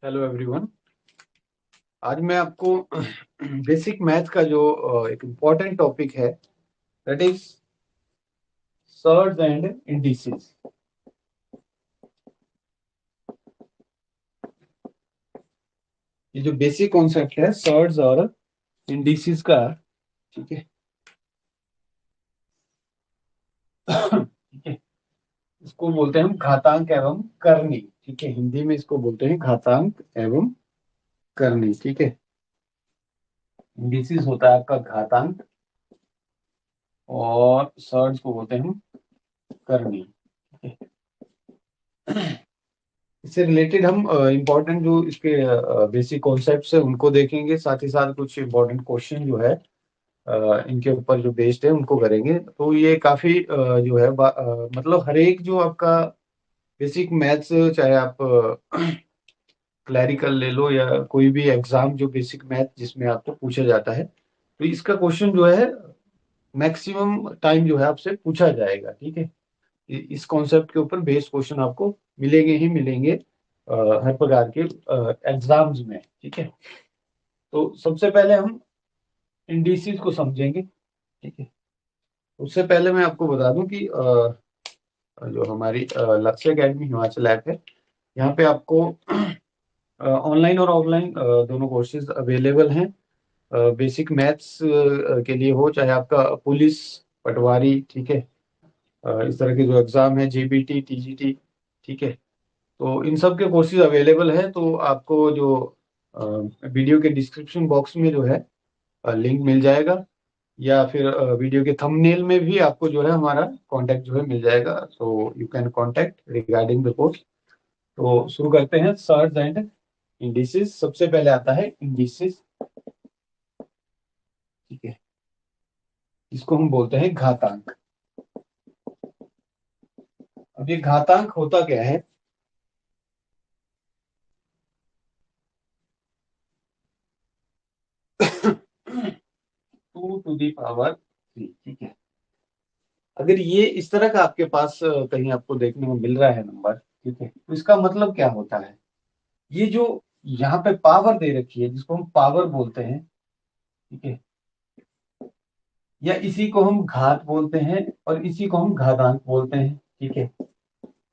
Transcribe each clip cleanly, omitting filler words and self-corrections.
Hello everyone. आज मैं आपको बेसिक मैथ का जो एक इम्पॉर्टेंट टॉपिक है, that is surds and indices. ये जो बेसिक कॉन्सेप्ट है सर्ड्स और इंडिसेस का, ठीक है। ठीक है, इसको बोलते हैं हम घातांक एवं करनी। ठीक है, हिंदी में इसको बोलते हैं घातांक एवं करनी। ठीक है, इंडिसेस होता है आपका घातांक और सर्ड्स को बोलते हैं हम करनी। ठीक है, इससे रिलेटेड हम इम्पोर्टेंट जो इसके बेसिक कॉन्सेप्ट्स है उनको देखेंगे, साथ ही साथ कुछ इम्पोर्टेंट क्वेश्चन जो है इनके ऊपर जो बेस्ड है उनको करेंगे। तो ये काफी जो है मतलब हर एक जो आपका बेसिक मैथ्स, चाहे आप क्लैरिकल ले लो या कोई भी एग्जाम जो बेसिक मैथ जिसमें आपको पूछा जाता है, तो इसका क्वेश्चन जो है मैक्सिमम टाइम जो है आपसे पूछा जाएगा। ठीक है, इस कॉन्सेप्ट के ऊपर बेस्ड क्वेश्चन आपको मिलेंगे ही मिलेंगे हर प्रकार के एग्जाम्स में। ठीक है, तो सबसे पहले हम इंडिसेस को समझेंगे। ठीक है, उससे पहले मैं आपको बता दूं कि जो हमारी लक्ष्य एकेडमी हिमाचल ऐप है, यहाँ पे आपको ऑनलाइन और ऑफलाइन दोनों कोर्सेज अवेलेबल हैं। बेसिक मैथ्स के लिए हो, चाहे आपका पुलिस, पटवारी, ठीक है, इस तरह के जो एग्जाम है, जेबीटी, टीजीटी, ठीक है, तो इन सब के कोर्सेज अवेलेबल है। तो आपको जो वीडियो के डिस्क्रिप्शन बॉक्स में जो है लिंक मिल जाएगा, या फिर वीडियो के थंबनेल में भी आपको जो है हमारा कांटेक्ट जो है मिल जाएगा। So you can contact regarding the course. तो शुरू करते हैं, सर्च एंड इंडिसेस। सबसे पहले आता है इंडिसेस। ठीक है, इसको हम बोलते हैं घातांक। अब ये घातांक होता क्या है? 2 to the power 3। ठीक है, अगर ये इस तरह का आपके पास कहीं आपको देखने को मिल रहा है नंबर, ठीक है, तो इसका मतलब क्या होता है? ये जो यहाँ पे पावर दे रखी है, जिसको हम पावर बोलते हैं, ठीक है, या इसी को हम घात बोलते हैं और इसी को हम घातांक बोलते हैं। ठीक है,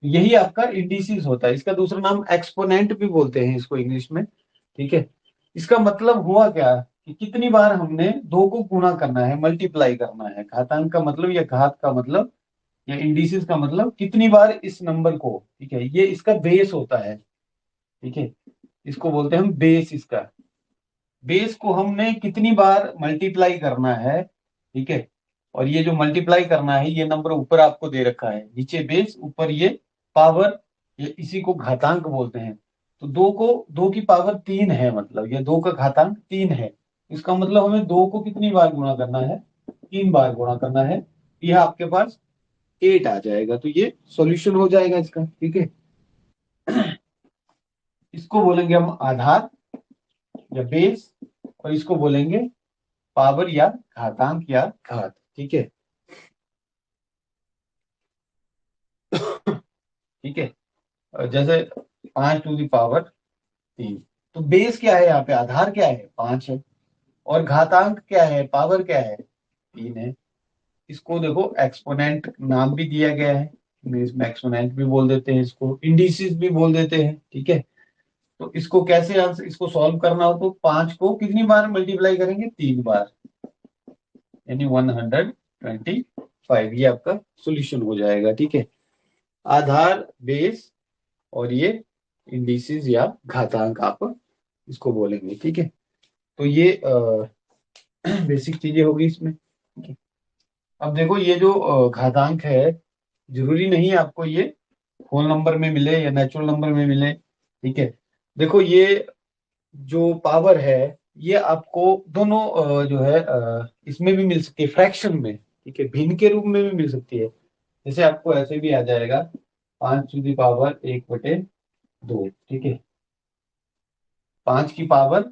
यही आपका इंडिसेस होता है। इसका दूसरा नाम एक्सपोनेंट भी बोलते हैं इसको इंग्लिश में। ठीक है, इसका मतलब हुआ क्या कि कितनी बार हमने दो को गुणा करना है, मल्टीप्लाई करना है। घातांक का मतलब या घात का मतलब या इंडिसेस का मतलब कितनी बार इस नंबर को, ठीक है, ये इसका बेस होता है। ठीक है, इसको बोलते हैं हम बेस। इसका बेस को हमने कितनी बार मल्टीप्लाई करना है, ठीक है, और ये जो मल्टीप्लाई करना है, ये नंबर ऊपर आपको दे रखा है, नीचे बेस, ऊपर ये पावर, ये इसी को घातांक बोलते हैं। तो दो की पावर 3 है, मतलब ये 2 का घातांक 3 है। इसका मतलब हमें दो को कितनी बार गुणा करना है? 3 बार गुणा करना है। यह आपके पास 8 आ जाएगा। तो ये सॉल्यूशन हो जाएगा इसका। ठीक है, इसको बोलेंगे हम आधार या बेस, और इसको बोलेंगे पावर या घातांक या घात। ठीक है, ठीक है, जैसे 5 to the power 3। तो बेस क्या है यहाँ पे? आधार क्या है? 5 है। और घातांक क्या है? पावर क्या है? 3 है। इसको देखो एक्सपोनेंट नाम भी दिया गया है, इंग्लिश में एक्सपोनेंट भी बोल देते हैं, इसको इंडिसेस भी बोल देते हैं। ठीक है, तो इसको कैसे आंसर, इसको सॉल्व करना हो तो 5 को कितनी बार मल्टीप्लाई करेंगे? 3 बार, यानी 125। ये आपका सोल्यूशन हो जाएगा। ठीक है, आधार, बेस और ये इंडिसेस या घातांक आप इसको बोलेंगे। ठीक है, तो ये बेसिक चीजें होगी इसमें। ठीक है, अब देखो ये जो घातांक है, जरूरी नहीं आपको ये होल नंबर में मिले या नेचुरल नंबर में मिले। ठीक है, देखो ये जो पावर है, ये आपको दोनों जो है इसमें भी मिल सकती है, फ्रैक्शन में। ठीक है, भिन्न के रूप में भी मिल सकती है। जैसे आपको ऐसे भी आ जाएगा 5 to the power 1/2। ठीक है, 5 की पावर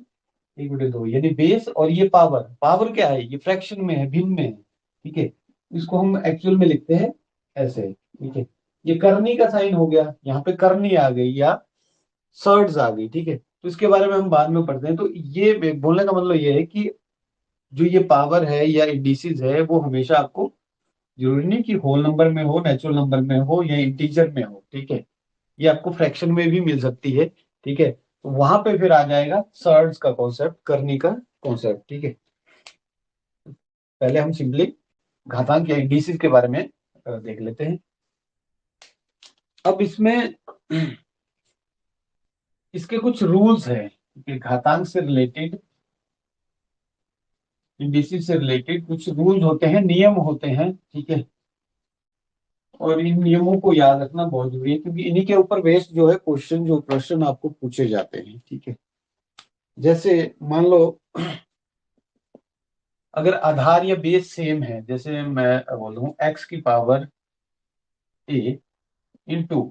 1/2, यानी बेस और ये पावर। पावर क्या है? ये फ्रैक्शन में है, भिन्न में है। ठीक है, इसको हम एक्चुअल में लिखते हैं ऐसे। ठीक है, ये करनी का साइन हो गया, यहाँ पे करनी आ गई या सर्ड्स आ गई। ठीक है, उसके बारे में हम बाद में पढ़ते हैं। तो ये बोलने का मतलब ये है कि जो ये पावर है या इंडिसेस है वो हमेशा आपको, जरूरी नहीं कि होल नंबर में हो, नेचुरल नंबर में हो या इंटीजर में हो, ठीक है, ये आपको फ्रैक्शन में भी मिल सकती है, ठीक है। तो वहां पे फिर आ जाएगा सर्ड्स का कॉन्सेप्ट, करनी का कॉन्सेप्ट, ठीक है। पहले हम सिंपली घातांक या इंडिसेस के बारे में देख लेते हैं। अब इसमें इसके कुछ रूल्स हैं कि घातांक से रिलेटेड, इंडिसेस से रिलेटेड कुछ रूल्स होते हैं, नियम होते हैं, ठीक है। और इन नियमों को याद रखना बहुत जरूरी है, क्योंकि इन्हीं के ऊपर बेस्ड जो है क्वेश्चन, जो प्रश्न आपको पूछे जाते हैं, ठीक है। जैसे मान लो अगर आधार या बेस सेम है, जैसे मैं बोलूं एक्स की पावर ए इंटू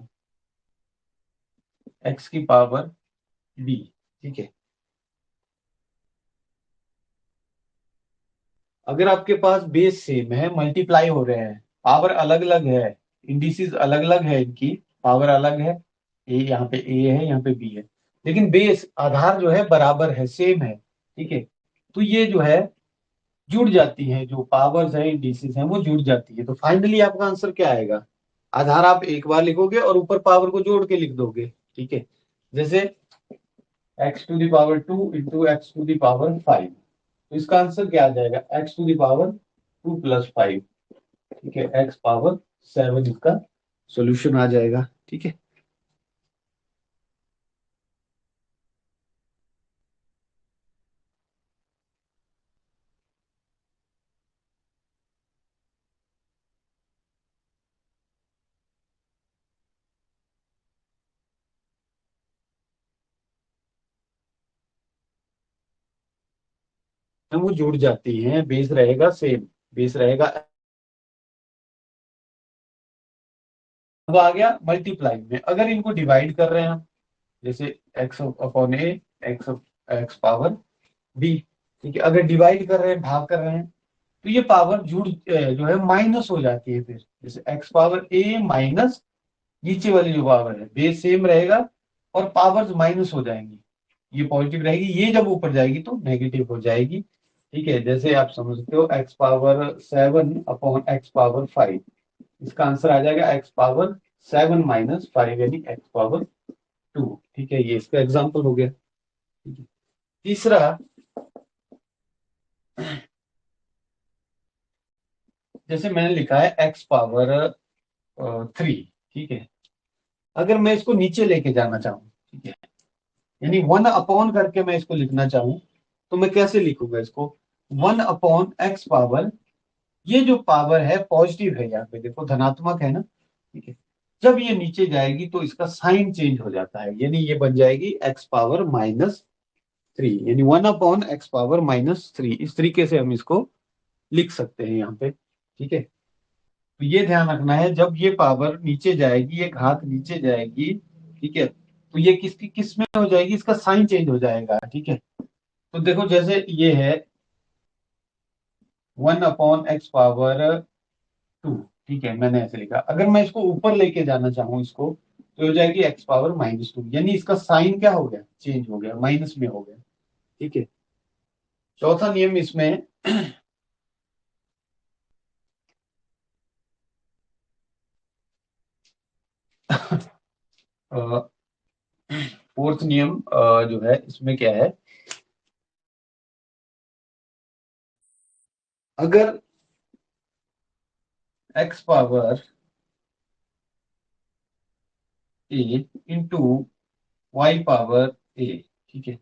एक्स की पावर बी, ठीक है। अगर आपके पास बेस सेम है, मल्टीप्लाई हो रहे हैं, पावर अलग अलग है, इंडिसेस अलग अलग है, इनकी पावर अलग है, ए यहाँ पे ए है, यहाँ पे बी है, लेकिन बेस आधार जो है बराबर है, सेम है, ठीक है। तो ये जो है जुड़ जाती है, जो पावर्स है इंडिसेस हैं वो जुड़ जाती है, तो फाइनली आपका आंसर क्या आएगा? आधार आप एक बार लिखोगे और ऊपर पावर को जोड़ के लिख दोगे, ठीक है। जैसे x to the power two into x to the power five, तो इसका आंसर क्या आ जाएगा? X to the power two plus five, ठीक है, एक्स पावर सेवन, इसका सॉल्यूशन आ जाएगा, ठीक है। वो जुड़ जाती हैं, बेस रहेगा सेम, बेस रहेगा। अब आ गया मल्टीप्लाई में, अगर इनको डिवाइड कर रहे हैं हम, जैसे एक्स अपॉन ए, एक्स एक्स पावर बी, ठीक है, अगर डिवाइड कर रहे हैं, भाग कर रहे हैं, तो ये पावर जुड़ जो है माइनस हो जाती है, फिर जैसे एक्स पावर ए माइनस नीचे वाली जो पावर है, बेस सेम रहेगा और पावर्स माइनस हो जाएंगी, ये पॉजिटिव रहेगी, ये जब ऊपर जाएगी तो नेगेटिव हो जाएगी, ठीक है। जैसे आप समझते हो x power seven upon x power five, इसका आंसर आ जाएगा x power seven minus five, यानी एक्स पावर टू, ठीक है। ये इसका एग्जाम्पल हो गया, ठीक है। तीसरा, जैसे मैंने लिखा है एक्स पावर थ्री, ठीक है, अगर मैं इसको नीचे लेके जाना चाहूँ, ठीक है, यानी वन अपॉन करके मैं इसको लिखना चाहूँ, तो मैं कैसे लिखूंगा इसको? वन अपॉन एक्स पावर, ये जो पावर है पॉजिटिव है, यहाँ पे देखो धनात्मक है ना, ठीक है। जब ये नीचे जाएगी तो इसका साइन चेंज हो जाता है, यानी ये बन जाएगी एक्स पावर माइनस थ्री, यानी one upon x power minus three, इस तरीके से हम इसको लिख सकते हैं यहाँ पे, ठीक है। तो ये ध्यान रखना है, जब ये पावर नीचे जाएगी, ये घात नीचे जाएगी, ठीक है, तो ये किसकी किस में हो जाएगी? इसका साइन चेंज हो जाएगा, ठीक है। तो देखो जैसे ये है one upon x power two, ठीक है, मैंने ऐसे लिखा, अगर मैं इसको ऊपर लेके जाना चाहूँ इसको, तो हो जाएगी एक्स पावर माइनस टू, यानी इसका साइन क्या हो गया? चेंज हो गया, माइनस में हो गया, ठीक है। चौथा नियम इसमें फोर्थ नियम जो है इसमें क्या है, अगर एक्स पावर ए इंटू वाई पावर ए, ठीक है।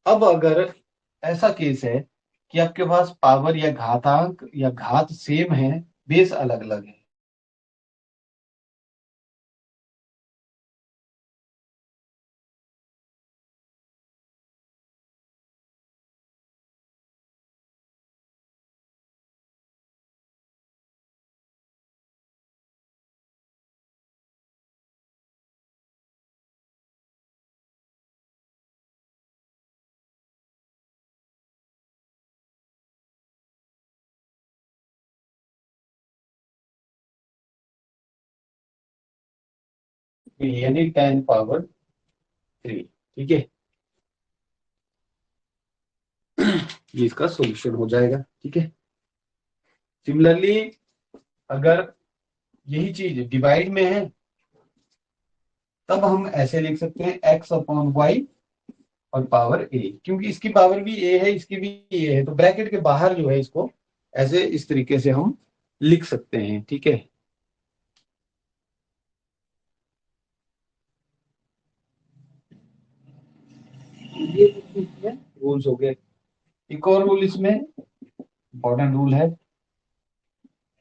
अब अगर ऐसा केस है कि आपके पास पावर या घातांक या घात सेम है, बेस अलग अलग है, यानी टेन पावर थ्री, ठीक है। ये इसका सॉल्यूशन हो जाएगा। ठीक है, सिमिलरली अगर यही चीज डिवाइड में है तब हम ऐसे लिख सकते हैं एक्स अपॉन वाई और पावर ए, क्योंकि इसकी पावर भी ए है, इसकी भी ए है, तो ब्रैकेट के बाहर जो है इसको ऐसे इस तरीके से हम लिख सकते हैं। ठीक है, ये इसमें रूल्स हो गए। एक और रूल इसमें इंपॉर्टेंट रूल है,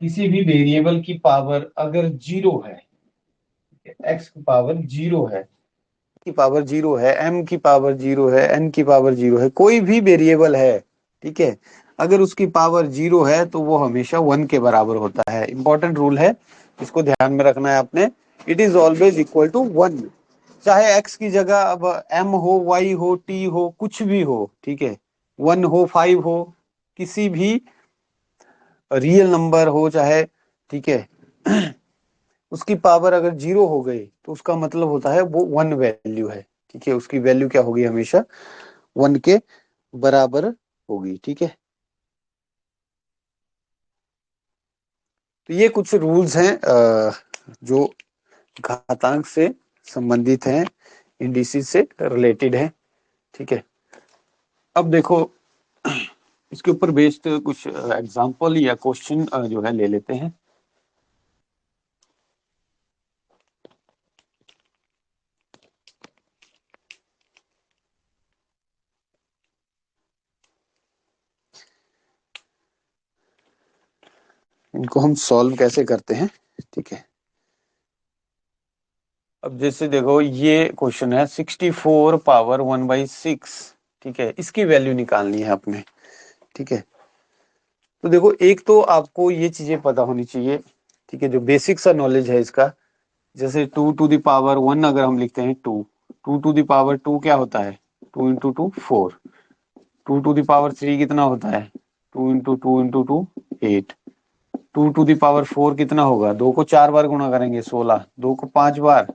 किसी भी वेरिएबल की पावर अगर जीरो है, एक्स की पावर जीरो है, की पावर जीरो है, एम की पावर जीरो है, एन की पावर जीरो है, कोई भी वेरिएबल है, ठीक है, अगर उसकी पावर जीरो है तो वो हमेशा वन के बराबर होता है। इंपॉर्टेंट रूल है, इसको ध्यान में रखना है आपने। It is always equal to one, चाहे एक्स की जगह अब एम हो, वाई हो, टी हो, कुछ भी हो, ठीक है, वन हो, फाइव हो, किसी भी रियल नंबर हो चाहे, ठीक है, उसकी पावर अगर जीरो हो गई तो उसका मतलब होता है वो वन वैल्यू है। ठीक है, उसकी वैल्यू क्या होगी, हमेशा वन के बराबर होगी। ठीक है, तो ये कुछ रूल्स हैं जो घातांक से संबंधित हैं, इंडिसेस से रिलेटेड है। ठीक है, अब देखो इसके ऊपर बेस्ड कुछ एग्जांपल या क्वेश्चन जो है ले लेते हैं। इनको हम सॉल्व कैसे करते हैं। ठीक है, अब जैसे देखो ये क्वेश्चन है 64 पावर 1/6, ठीक है, इसकी वैल्यू निकालनी है आपने। ठीक है, तो देखो एक तो आपको ये चीजें पता होनी चाहिए, ठीक है, जो बेसिक सा नॉलेज है इसका। जैसे 2 टू द पावर 1 अगर हम लिखते हैं, टू, 2 टू द पावर 2 क्या होता है, 2 इंटू 2 4, 2 टू द पावर 3 कितना होता है, 2 into 2 into 2 8, 2 to the power 4 कितना होगा, 2 को 4 बार गुणा करेंगे 16, 2 को 5 बार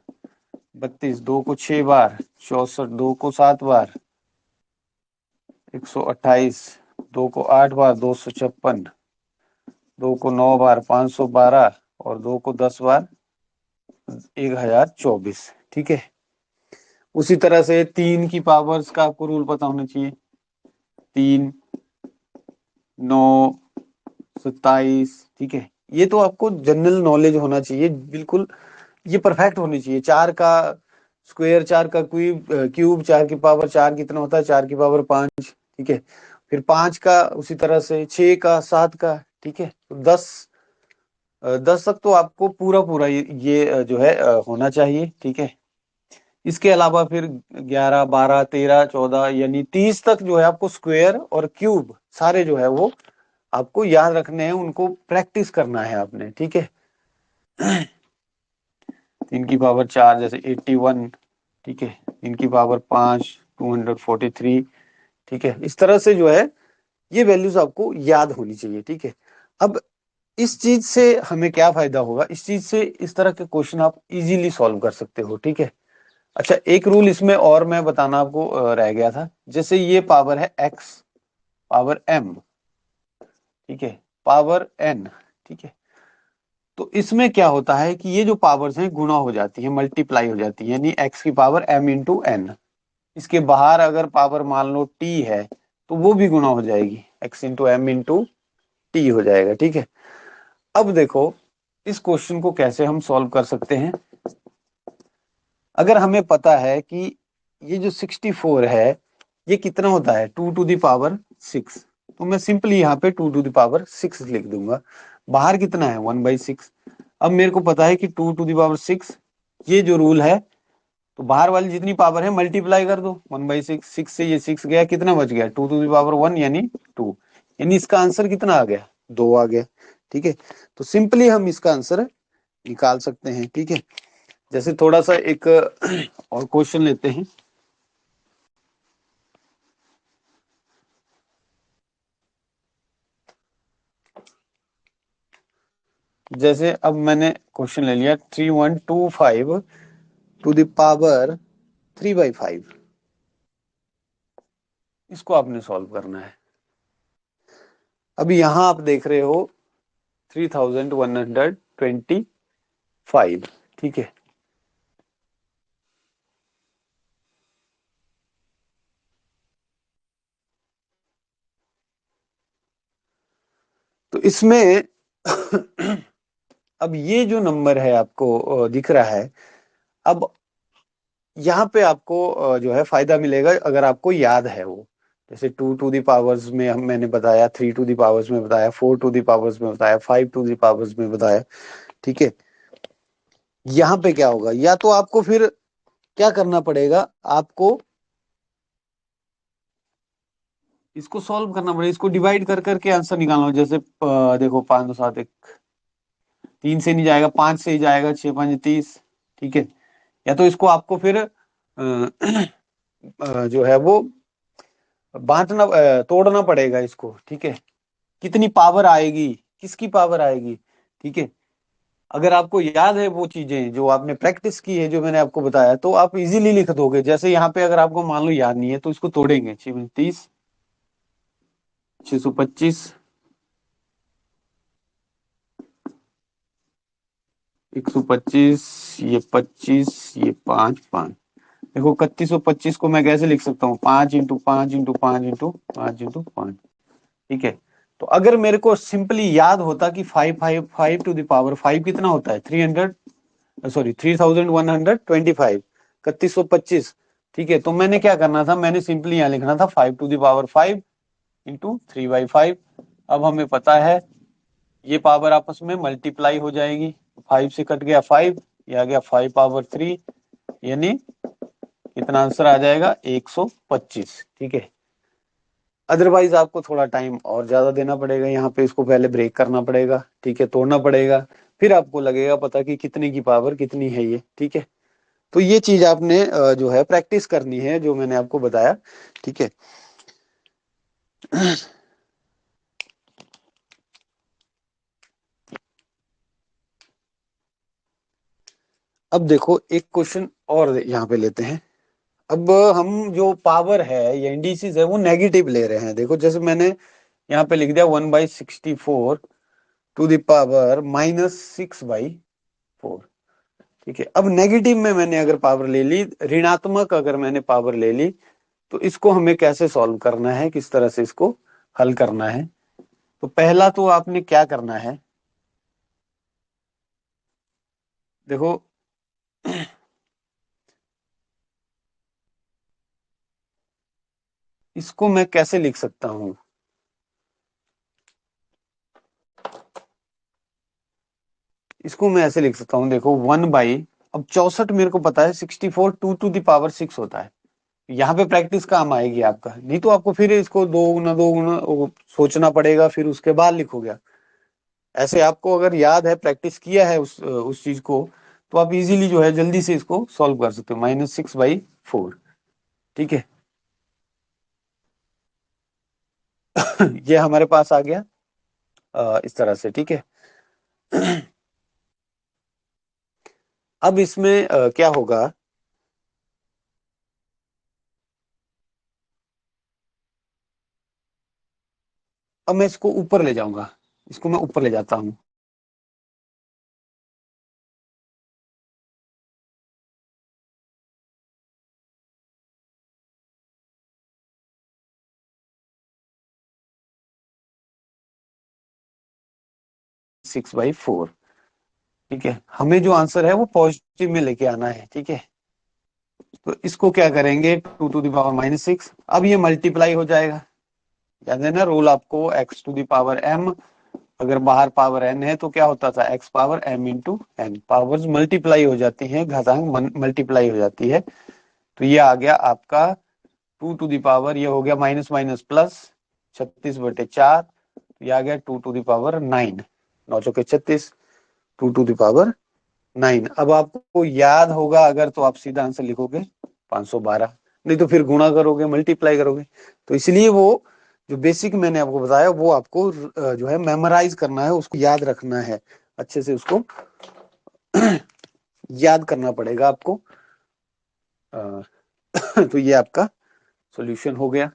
32, 2 को 6 बार 64, 2 को 7 बार 128, 2 को 8 बार 256, 2 को 9 बार 512 और 2 को 10 बार 1024। ठीक है, उसी तरह से 3 की पावर्स का आपको रूल पता होना चाहिए, 3, 9, 27। ठीक है, ये तो आपको जनरल नॉलेज होना चाहिए बिल्कुल, ये परफेक्ट होनी चाहिए। 4 का स्क्वायर, 4 का क्यूब, 4 की पावर 4 कितना होता है, 4 की पावर 5। ठीक है, फिर 5 का उसी तरह से, 6 का, 7 का। ठीक है, तो 10 तक तो आपको पूरा पूरा ये जो है होना चाहिए। ठीक है, इसके अलावा फिर 11, 12, 13, 14 यानी 30 तक जो है आपको स्क्वायर और क्यूब सारे जो है वो आपको याद रखने हैं, उनको प्रैक्टिस करना है आपने। ठीक है, 3 की पावर 4 जैसे 81। ठीक है, 3 की पावर 5 243। ठीक है, इस तरह से जो है ये वैल्यूज आपको याद होनी चाहिए। ठीक है, अब इस चीज से हमें क्या फायदा होगा, इस चीज से इस तरह के क्वेश्चन आप इजीली सॉल्व कर सकते हो। ठीक है, अच्छा एक रूल इसमें और मैं बताना आपको रह गया था, जैसे ये पावर है एक्स, पावर एम, ठीक है, पावर एन। ठीक है, तो इसमें क्या होता है कि ये जो पावर्स हैं गुणा हो जाती है, मल्टीप्लाई हो जाती है, यानी एक्स की पावर एम इंटू एन। इसके बाहर अगर पावर मान लो टी है तो वो भी गुणा हो जाएगी, x into m into t हो जाएगा। ठीक है, अब देखो इस क्वेश्चन को कैसे हम सॉल्व कर सकते हैं। अगर हमें पता है कि ये जो 64 है ये कितना होता है, 2 टू द पावर 6, तो मैं सिंपली यहाँ पे 2 टू द पावर 6 लिख दूंगा। बाहर कितना है, 1/6। अब मेरे को पता है कि 2 टू द पावर 6, ये जो रूल है, तो बाहर वाली जितनी पावर है मल्टीप्लाई कर दो 1/6, 6 से ये 6 गया, कितना बच गया, 2 टू द पावर 1 यानी 2, यानी इसका आंसर कितना आ गया, 2 आ गया। ठीक है, तो सिंपली हम इसका आंसर निकाल सकते हैं। ठीक है, जैसे थोड़ा सा एक और क्वेश्चन लेते हैं। जैसे अब मैंने क्वेश्चन ले लिया 3125 टू द पावर 3/5, इसको आपने सॉल्व करना है। अभी यहां आप देख रहे हो 3125, ठीक है। तो इसमें अब ये जो नंबर है आपको दिख रहा है, अब यहाँ पे आपको जो है फायदा मिलेगा अगर आपको याद है वो। जैसे 2 टू दी पावर्स में हम मैंने बताया, 3 टू दी पावर्स में बताया, 4 टू दी पावर्स में बताया, 5 टू दी पावर्स में बताया, ठीक है। यहाँ पे क्या होगा, या तो आपको फिर क्या करना पड़ेगा, आपको इसको सॉल्व करना पड़ेगा, इसको डिवाइड कर करके आंसर निकालना हो। जैसे देखो 5 2 7 1, 3 से नहीं जाएगा, 5 से ही जाएगा, 6 5 30, ठीक है। या तो इसको आपको फिर जो है वो बांटना तोड़ना पड़ेगा इसको, ठीक है। कितनी पावर आएगी, किसकी पावर आएगी, ठीक है। अगर आपको याद है वो चीजें जो आपने प्रैक्टिस की है, जो मैंने आपको बताया, तो आप इजीली लिख दोगे। जैसे यहाँ पे अगर आपको मान लो याद नहीं है तो इसको तोड़ेंगे, 6 30, 625, 125, ये 25, ये 5 5। देखो 3125 को मैं कैसे लिख सकता हूँ, 5 इंटू 5 इंटू 5 इंटू 5 इंटू 5, ठीक है। तो अगर मेरे को सिंपली याद होता कि 5 कितना होता है, 300, सॉरी 3125, 3125, ठीक है। तो मैंने क्या करना था, मैंने सिंपली यहाँ लिखना था 5 टू दी पावर 5 इंटू 3/5। अब हमें पता है ये पावर आपस में मल्टीप्लाई हो जाएगी, 5 से कट गया 5, ये आ गया 5 पावर 3, यानी कितना आंसर आ जाएगा, 125, ठीक है। अदरवाइज आपको थोड़ा टाइम और ज्यादा देना पड़ेगा, यहाँ पे इसको पहले ब्रेक करना पड़ेगा, ठीक है, तोड़ना पड़ेगा, फिर आपको लगेगा पता कि कितने की पावर कितनी है ये, ठीक है। तो ये चीज आपने जो है प्रैक्टिस करनी है, जो मैंने आपको बताया, ठीक है। अब देखो एक क्वेश्चन और यहाँ पे लेते हैं। अब हम जो पावर है या इंडिसेस है वो नेगेटिव ले रहे हैं। देखो जैसे मैंने यहाँ पे लिख दिया 1/64 टू द पावर -6/4, ठीक है। अब नेगेटिव में मैंने अगर पावर ले ली, ऋणात्मक अगर मैंने पावर ले ली, तो इसको हमें कैसे सॉल्व करना है, किस तरह से इसको हल करना है। तो पहला तो आपने क्या करना है, देखो इसको मैं कैसे लिख सकता हूं, इसको मैं ऐसे लिख सकता हूं, देखो 1/, अब 64 मेरे को पता है, 64 2 टू दी पावर 6 होता है। यहाँ पे प्रैक्टिस काम आएगी आपका, नहीं तो आपको फिर इसको दो गुना वो सोचना पड़ेगा, फिर उसके बाद लिखोगे। ऐसे आपको अगर याद है, प्रैक्टिस किया है उस चीज को, तो आप इजीली जो है जल्दी से इसको सॉल्व कर सकते हो, -6/4, ठीक है। ये हमारे पास आ गया इस तरह से, ठीक है। अब इसमें क्या होगा, अब मैं इसको ऊपर ले जाऊंगा, इसको मैं ऊपर ले जाता हूँ। 6/4, ठीक है। हमें जो आंसर है वो पॉजिटिव में लेके आना है, ठीक है। तो इसको क्या करेंगे, 2 टू द पावर -6, अब ये मल्टीप्लाई हो जाएगा। याद है ना रूल आपको, x to the power m, अगर बाहर पावर n है तो क्या होता था, x power m into n, powers multiply हो जाती हैं, घातांक मल्टीप्लाई हो जाती है। तो ये आ गया आपका 2 टू द पावर, ये हो गया माइनस माइनस प्लस, 36/4, ये आ गया 2 टू द पावर 9, 9 चौके 36, 2 टू द पावर 9। अब आपको याद होगा अगर, तो आप सीधा आंसर लिखोगे 512, नहीं तो फिर गुणा करोगे, मल्टीप्लाई करोगे। तो इसलिए वो जो बेसिक मैंने आपको बताया वो आपको जो है मेमोराइज करना है, उसको याद रखना है, अच्छे से उसको याद करना पड़ेगा आपको। अ, तो ये आपका सॉल्यूशन हो गया।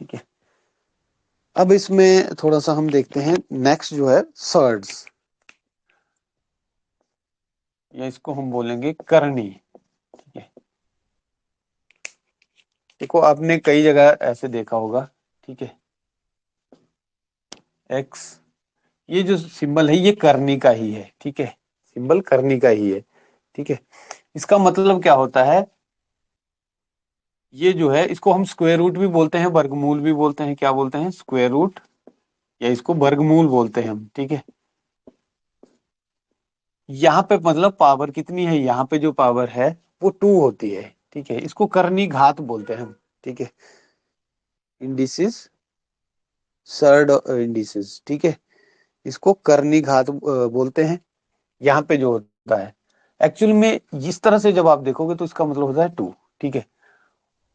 ठीक है। अब इसमें थोड़ा सा हम देखते हैं, नेक्स्ट जो है सर्ड्स, या इसको हम बोलेंगे करनी। ठीक है, देखो आपने कई जगह ऐसे देखा होगा। ठीक है, एक्स, ये जो सिंबल है ये करनी का ही है। ठीक है, सिंबल करनी का ही है। ठीक है, इसका मतलब क्या होता है, ये जो है इसको हम स्क्वायर रूट भी बोलते हैं, वर्गमूल भी बोलते हैं। क्या बोलते हैं? स्क्वायर रूट, या इसको वर्गमूल बोलते हैं हम। ठीक है, यहाँ पे मतलब पावर कितनी है, यहाँ पे जो पावर है वो 2 होती है। ठीक है, इसको करनी घात बोलते हैं हम। ठीक है, इंडिसेस, सर्ड इंडिसेस। ठीक है, इसको करनी घात बोलते हैं। यहाँ पे जो होता है एक्चुअल में इस तरह से जब आप देखोगे तो इसका मतलब होता है 2। ठीक है,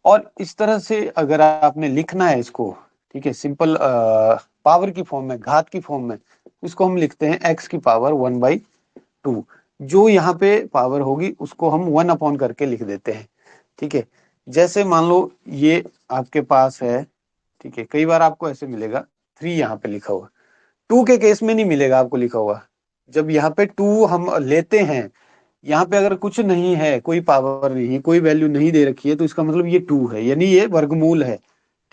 और इस तरह से अगर आपने लिखना है इसको, ठीक है, सिंपल पावर की फॉर्म में, घात की फॉर्म में, इसको हम लिखते हैं एक्स की पावर 1/2। जो यहाँ पे पावर होगी उसको हम 1 अपॉन करके लिख देते हैं। ठीक है, जैसे मान लो ये आपके पास है। ठीक है, कई बार आपको ऐसे मिलेगा 3 यहाँ पे लिखा हुआ, 2 के केस में नहीं मिलेगा आपको लिखा हुआ। जब यहाँ पे 2 हम लेते हैं, यहाँ पे अगर कुछ नहीं है, कोई पावर नहीं, कोई वैल्यू नहीं दे रखी है, तो इसका मतलब ये 2 है, यानी ये वर्गमूल है।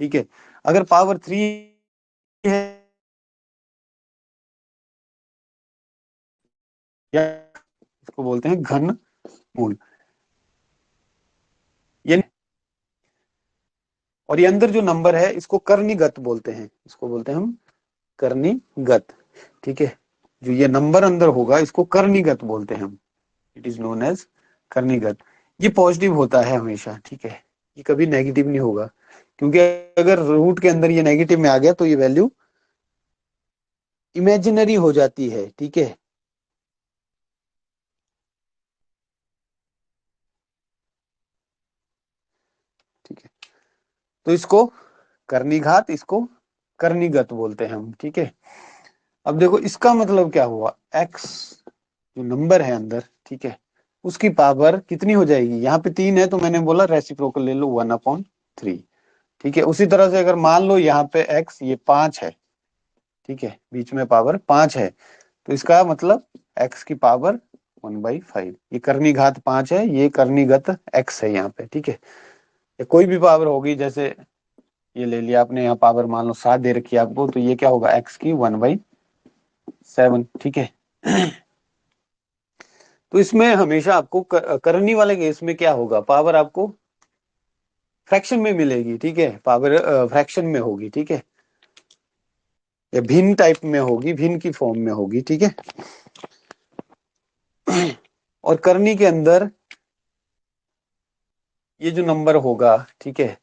ठीक है, अगर पावर 3 है, या इसको बोलते हैं घन मूल, यानी, और ये अंदर जो नंबर है इसको कर्णीगत बोलते हैं, इसको बोलते हैं हम कर्णीगत। ठीक है, जो ये नंबर अंदर होगा इसको कर्णीगत बोलते हैं हम, इट इज नोन एज कर्णीगत। ये पॉजिटिव होता है हमेशा। ठीक है, ये कभी नेगेटिव नहीं होगा, क्योंकि अगर रूट के अंदर ये नेगेटिव में आ गया तो ये वैल्यू इमेजिनरी हो जाती है। ठीक है, ठीक है, तो इसको कर्णीघात, इसको कर्णीगत बोलते हैं हम। ठीक है, अब देखो इसका मतलब क्या हुआ, एक्स जो नंबर है अंदर, ठीक है, उसकी पावर कितनी हो जाएगी, यहाँ पे 3 है तो मैंने बोला रेसिप्रोकल ले लो 1/3। ठीक है, उसी तरह से अगर मान लो यहाँ पे एक्स ये 5 है, ठीक है, बीच में पावर 5 है, तो इसका मतलब एक्स की पावर 1/5, ये करनी घात 5 है, ये करनीगत एक्स है यहाँ पे। ठीक है, या कोई भी पावर होगी, जैसे ये ले लिया आपने, यहाँ पावर मान लो 7 दे रखी है आपको, तो ये क्या होगा, एक्स की 1/7। ठीक है, तो इसमें हमेशा आपको करनी वाले केस में क्या होगा, पावर आपको फ्रैक्शन में मिलेगी। ठीक है, पावर फ्रैक्शन में होगी। ठीक है, या भिन्न टाइप में होगी, भिन्न की फॉर्म में होगी। ठीक है, और करनी के अंदर ये जो नंबर होगा, ठीक है,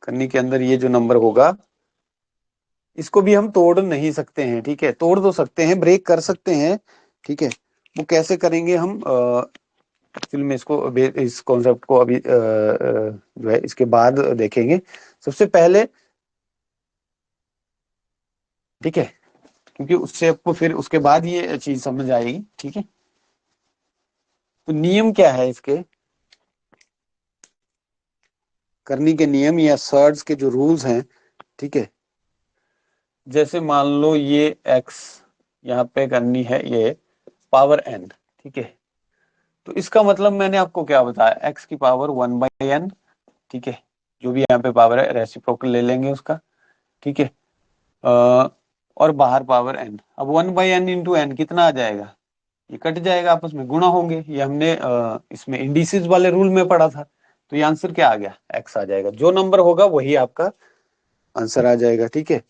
करनी के अंदर ये जो नंबर होगा इसको भी हम तोड़ नहीं सकते हैं। ठीक है, तोड़ तो सकते हैं, ब्रेक कर सकते हैं। ठीक है, वो कैसे करेंगे हम एक्चुअली में इसको इस कॉन्सेप्ट को अभी जो है इसके बाद देखेंगे। सबसे पहले, ठीक है, क्योंकि उससे आपको फिर उसके बाद ये चीज समझ आएगी। ठीक है, तो नियम क्या है इसके, करनी के नियम या सर्ड्स के जो रूल्स हैं। ठीक है, जैसे मान लो ये एक्स यहाँ पे करनी है ये पावर एन। ठीक है, तो इसका मतलब मैंने आपको क्या बताया, एक्स की पावर 1/n। ठीक है, जो भी यहाँ पे पावर है रेसिप्रोकल ले लेंगे उसका। ठीक है, और बाहर पावर एन, अब 1/n इंटू एन कितना आ जाएगा, ये कट जाएगा, आपस में गुणा होंगे। ये हमने इसमें इंडिसेस वाले रूल में पढ़ा था। तो ये आंसर क्या आ गया, एक्स आ जाएगा, जो नंबर होगा वही आपका आंसर आ जाएगा। ठीक है,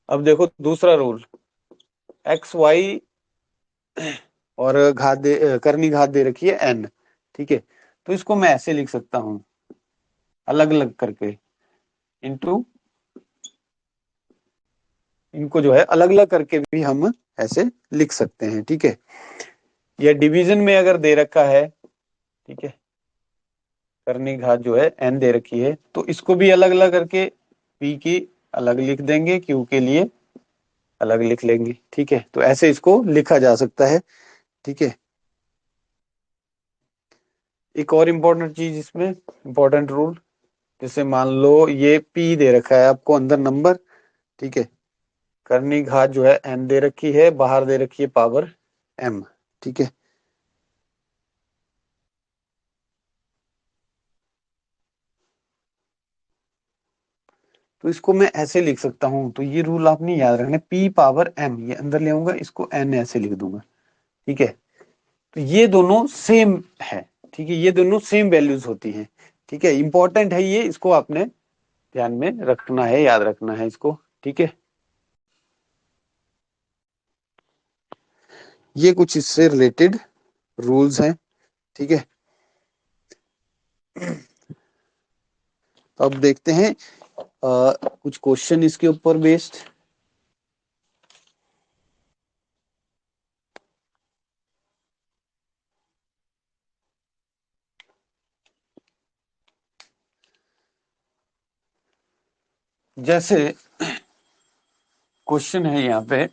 अब देखो दूसरा रूल, एक्स वाई और घात दे, करनी घात दे रखी है एन। ठीक है, तो इसको मैं ऐसे लिख सकता हूं, अलग अलग करके, इनटू, इनको जो है अलग अलग करके भी हम ऐसे लिख सकते हैं। ठीक है, या डिवीजन में अगर दे रखा है, ठीक है, करनी घात जो है एन दे रखी है, तो इसको भी अलग अलग करके पी की अलग लिख देंगे, क्यू के लिए अलग लिख लेंगे। ठीक है, तो ऐसे इसको लिखा जा सकता है। ठीक है, एक और इम्पोर्टेंट चीज इसमें, इम्पोर्टेंट रूल, जैसे मान लो ये P दे रखा है आपको अंदर नंबर, ठीक है, करनी घात जो है N दे रखी है, बाहर दे रखी है पावर M, ठीक है। तो इसको मैं ऐसे लिख सकता हूं, तो ये रूल आपने याद रखना, P पावर M, ये अंदर ले आऊंगा, इसको N ऐसे लिख दूंगा, ठीक है। तो ये दोनों सेम है, ठीक है, ये दोनों सेम वैल्यूज होती हैं, ठीक है। इंपॉर्टेंट है ये, इसको आपने ध्यान में रखना है, याद रखना है इसको, ठीक है। ये कुछ इससे रिलेटेड रूल्स हैं, ठीक है। अब देखते हैं कुछ क्वेश्चन इसके ऊपर बेस्ड। जैसे क्वेश्चन है यहाँ पे,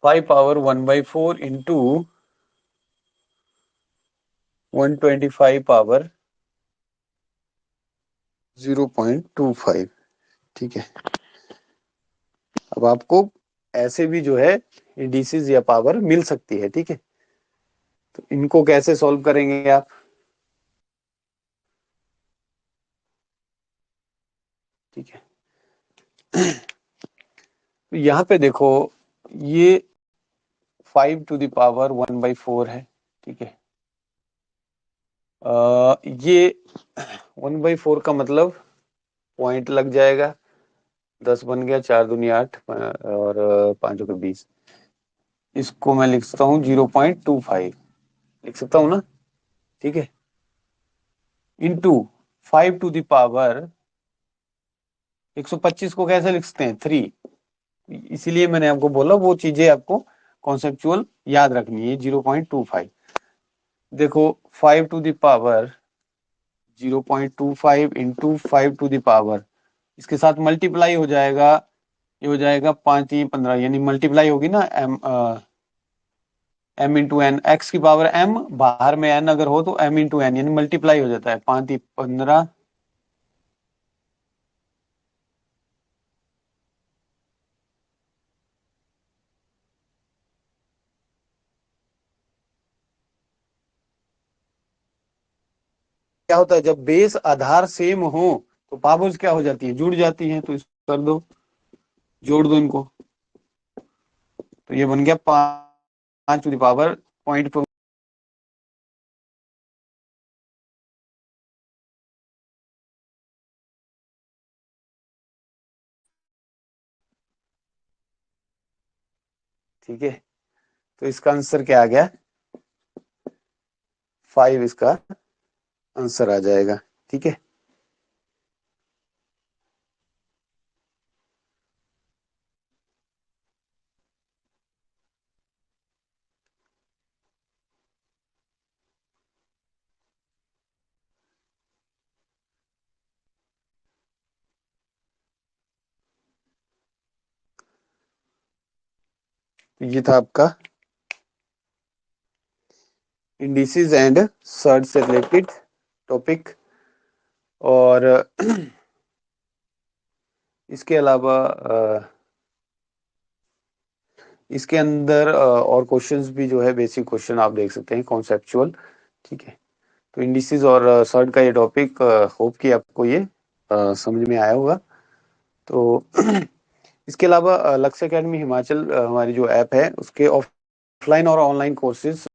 फाइव पावर 1/4 इंटू 125 पावर 0.25, ठीक है। अब आपको ऐसे भी जो है इंडिसेस या पावर मिल सकती है, ठीक है। तो इनको कैसे सॉल्व करेंगे आप, ठीक है। तो यहाँ पे देखो, ये 5 to the power 1/4 है, ठीक है। ये 1/4 का मतलब पॉइंट लग जाएगा, 10 बन गया, 4 दूनी 8 और 5 के 20। इसको मैं लिख सकता हूँ 0.25, लिख सकता हूँ ना, ठीक है। इंटू 5 to the power 125 को कैसे लिख सकते हैं, 3। इसीलिए मैंने आपको बोला वो चीजें आपको कॉन्सेप्चुअल याद रखनी है। 0.25 देखो, 5 to the power 0.25 into 5 to the power, इसके साथ मल्टीप्लाई हो जाएगा, ये हो जाएगा 5×3 = 15, यानी मल्टीप्लाई होगी ना, m इंटू एन, एक्स की पावर m, बाहर में n अगर हो तो m इंटू एन, यानी मल्टीप्लाई हो जाता है, 5×3 = 15। क्या होता है जब बेस आधार सेम हो तो पावर्स क्या हो जाती है, जुड़ जाती हैं, तो इसको कर दो, जोड़ दो इनको, तो ये बन गया 5 to the power पॉइंट, ठीक है। तो इसका आंसर क्या आ गया, 5 इसका आंसर आ जाएगा, ठीक है। तो ये था आपका इंडिसेस एंड सर्च से रिलेटेड टॉपिक। और इसके अलावा इसके अंदर और क्वेश्चंस भी जो है, बेसिक क्वेश्चन आप देख सकते हैं, कॉन्सेप्चुअल, ठीक है। तो इंडिसेस और सर्ट का ये टॉपिक, होप कि आपको ये समझ में आया होगा। तो इसके अलावा लक्ष्य एकेडमी हिमाचल हमारी जो ऐप है, उसके ऑफलाइन और ऑनलाइन कोर्सेज